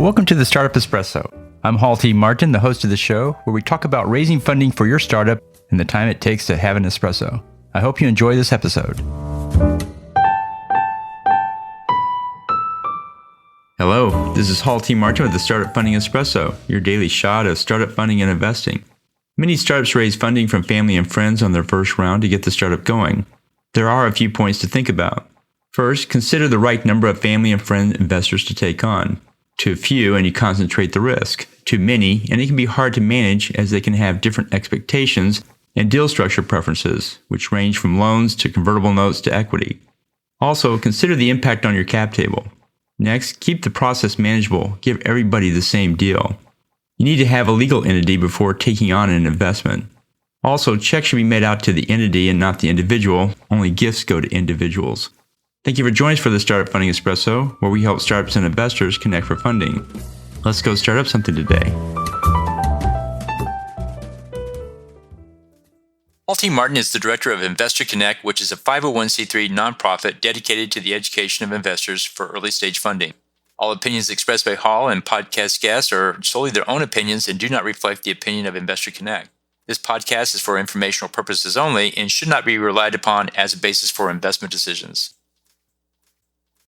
Welcome to the Startup Espresso. I'm Hall T. Martin, the host of the show, where we talk about raising funding for your startup and the time it takes to have an espresso. I hope you enjoy this episode. Hello, this is Hall T. Martin with the Startup Funding Espresso, your daily shot of startup funding and investing. Many startups raise funding from family and friends on their first round to get the startup going. There are a few points to think about. First, consider the right number of family and friend investors to take on. Too few and you concentrate the risk. Too many and it can be hard to manage as they can have different expectations and deal structure preferences, which range from loans to convertible notes to equity. Also, consider the impact on your cap table. Next, keep the process manageable. Give everybody the same deal. You need to have a legal entity before taking on an investment. Also, checks should be made out to the entity and not the individual. Only gifts go to individuals. Thank you for joining us for the Startup Funding Espresso, where we help startups and investors connect for funding. Let's go start up something today. Hall T. Martin is the director of Investor Connect, which is a 501c3 nonprofit dedicated to the education of investors for early-stage funding. All opinions expressed by Hall and podcast guests are solely their own opinions and do not reflect the opinion of Investor Connect. This podcast is for informational purposes only and should not be relied upon as a basis for investment decisions.